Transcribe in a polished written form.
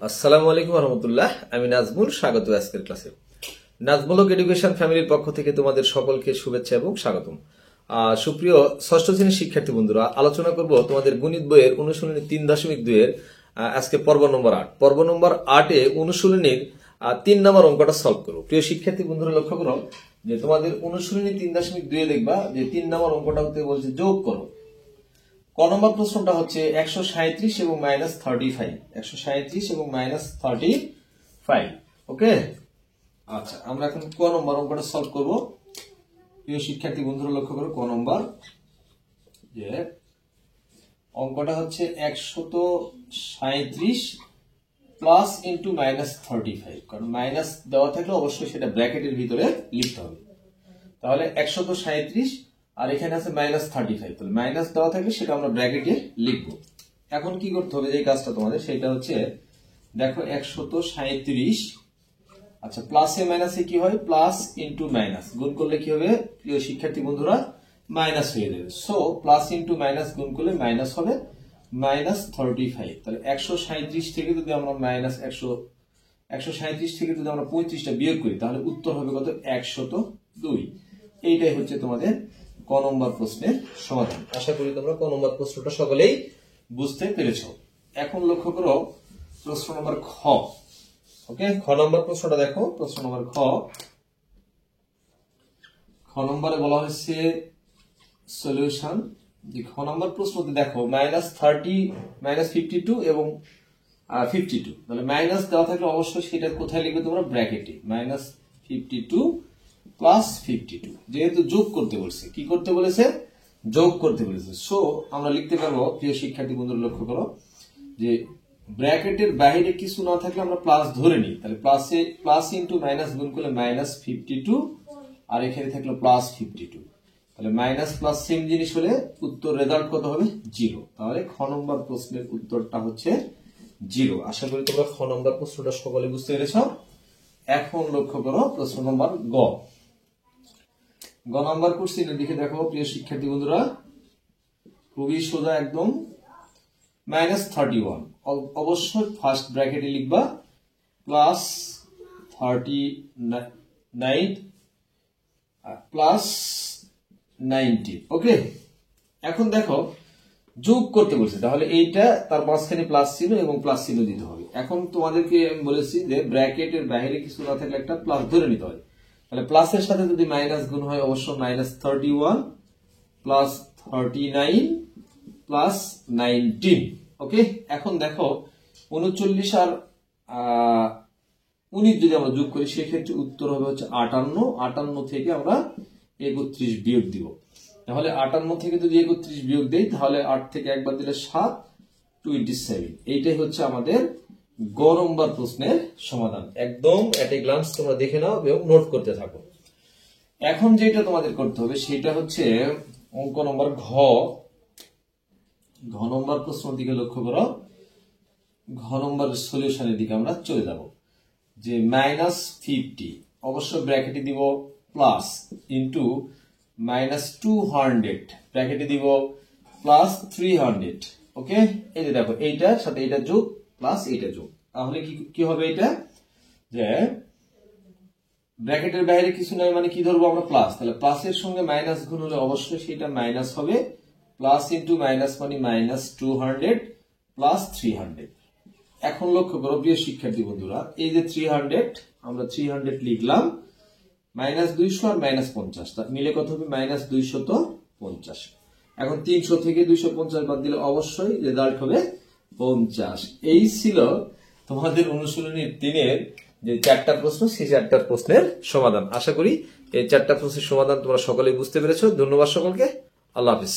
আসসালামু আলাইকুম রহমতুল্লাহ। আমি নাজমুল, স্বাগত আজকের ক্লাসে। নাজমুলক এডুকেশন ফ্যামিলির পক্ষ থেকে তোমাদের সকলকে শুভেচ্ছা এবং স্বাগতম। সুপ্রিয় ষষ্ঠ শ্রেণীর শিক্ষার্থী বন্ধুরা, আলোচনা করব তোমাদের গণিত বইয়ের অনুশীলনী 3.2 এর আজকে পর্ব নম্বর 8। পর্ব নম্বর 8-এ অনুশীলনীর 3 নম্বর অঙ্কটা সলভ করো। প্রিয় শিক্ষার্থী বন্ধুরা, লক্ষ্য করো যে তোমাদের অনুশীলনী 3.2-এ দেখবা যে 3 নম্বর অঙ্কটা হতে বলছে যোগ করো। ক নম্বর প্রশ্নটা হচ্ছে 137 এবং -35। 137 এবং -35। ওকে, আচ্ছা আমরা এখন ক নম্বর অঙ্কটা সলভ করব। প্রিয় শিক্ষার্থী বন্ধুরা, লক্ষ্য করো ক নম্বর যে অঙ্কটা হচ্ছে 137 প্লাস ইন্টু -35। কারণ মাইনাস দেওয়া থাকলে অবশ্যই সেটা ব্র্যাকেটের ভিতরে লিখতে হবে। তাহলে 137 আর এখানে আছে -35, তাহলে মাইনাস দেওয়া থাকলে সেটা আমরা ব্র্যাকেটে লিখবো। এখন কি করতে হবে, যে কাজটা তোমাদের সেটা হচ্ছে দেখো 137, আচ্ছা প্লাসে মাইনাসে কি হয়, প্লাস ইন্টু মাইনাস গুণ করলে কি হবে প্রিয় শিক্ষার্থী বন্ধুরা, মাইনাস হয়ে যাবে। সো প্লাস ইন্টু মাইনাস গুণ করলে মাইনাস হবে -35। তাহলে 137 থেকে যদি আমরা -137 থেকে যদি আমরা 35টা বিয়োগ করি তাহলে উত্তর হবে কত, 102। এইটাই হচ্ছে তোমাদের ক নম্বর প্রশ্নের সমাধান। আশা করি তোমরা ক নম্বর প্রশ্নটা সকলেই বুঝতে পেরেছো। এখন লক্ষ্য করো প্রশ্ন নম্বর খ। ওকে, খ নম্বর প্রশ্নটা দেখো। প্রশ্ন নম্বর খ নম্বরে বলা হয়েছে সলিউশন। যে খ নম্বর প্রশ্নতে দেখো -30, -52 এবং 52। তাহলে মাইনাস দেওয়া থাকলে অবশ্যই সেটা কোথায় লিখবে তোমরা, ব্র্যাকেটে। -52 প্লাস 52, যেহেতু যোগ করতে বলছে, কি করতে বলেছে, যোগ করতে বলেছে। সো আমরা লিখতে পারবো প্রিয় শিক্ষার্থী বন্ধুরা, লক্ষ্য করো যে ব্র্যাকেটের বাইরে কিছু না থাকলে আমরা প্লাস ধরে নিই। তাহলে প্লাস ইন্টু মাইনাস গুণ করলে -52 আর এখানে থাকলো +52। তাহলে মাইনাস প্লাস সেম জিনিস হলে উত্তর রেজাল্ট কত হবে, 0। তাহলে খ নম্বর প্রশ্নের উত্তরটা হচ্ছে 0। আশা করি তোমরা খ নম্বর প্রশ্নটা সকলে বুঝতে পেরেছ। এখন লক্ষ্য করো প্রশ্ন নম্বর গ। গ নাম্বার কোশ্চেনের দিকে দেখো প্রিয় শিক্ষার্থী বন্ধুরা, খুবই সোজা একদম। -31 অবশ্যই ফার্স্ট ব্র্যাকেটে লিখবা, +39 +90। ওকে, এখন দেখো যোগ করতে বলছে, তাহলে এইটা তার মাঝখানে প্লাস চিহ্ন এবং প্লাস চিহ্ন দিতে হবে। এখন তোমাদেরকে আমি বলেছি যে ব্র্যাকেটের বাইরে কিছু না থাকলে একটা প্লাস ধরে নিতে হয়। তাহলে প্লাসের সাথে যদি মাইনাস গুণ হয় অবশ্য -31 +39 +19। ওকে, এখন দেখো 39 আর 19 যদি আমরা যোগ করি সেক্ষেত্রে উত্তর হবে হচ্ছে 58। 58 থেকে আমরা 31 বিয়োগ দিব। তাহলে 58 থেকে যদি 31 বিয়োগ দেই তাহলে 8 থেকে একবার দিলে 7, 27। এইটাই হচ্ছে আমাদের গ নম্বর প্রশ্নের সমাধান। একদম এট এ গ্লান্স তোমরা দেখে নাও এবং নোট করতে থাকো। এখন যেটা তোমাদের করতে হবে সেটা হচ্ছে অঙ্ক নম্বর ঘ। ঘ নম্বর প্রশ্নের দিকে লক্ষ্য করো। ঘ নম্বর সলিউশনের দিকে আমরা চলে যাব। যে -50 অবশ্য ব্র্যাকেটে দিব প্লাস ইন্টু -200 ব্র্যাকেটে দিব +300। ওকে, এই যে দেখো এইটার সাথে এইটা যোগ প্লাস এইটা যোগ, তাহলে কি হবে এটা, যে ব্র্যাকেটের বাইরে কিছু নাই মানে কি ধরবো আমরা, প্লাস। তাহলে প্লাসের সঙ্গে মাইনাস গুণ হলে অবশ্যই সেটা মাইনাস হবে। প্লাস ইন্টু মাইনাস মানে -200 +300। এখন লক্ষ্য করো প্রিয় শিক্ষার্থী বন্ধুরা, এই যে 300 আমরা 300 লিখলাম, -200 আর -50 মিলে কত হবে, -250। এখন 300 থেকে 250 বাদ দিলে অবশ্যই রেজাল্ট হবে 50। এই ছিল তোমাদের অনুশীলনীর 3-এর যে 4টা প্রশ্ন, সেই 4টা প্রশ্নের সমাধান। আশা করি এই 4টা প্রশ্নের সমাধান তোমরা সকলেই বুঝতে পেরেছো। ধন্যবাদ সকলকে, আল্লাহ হাফিজ।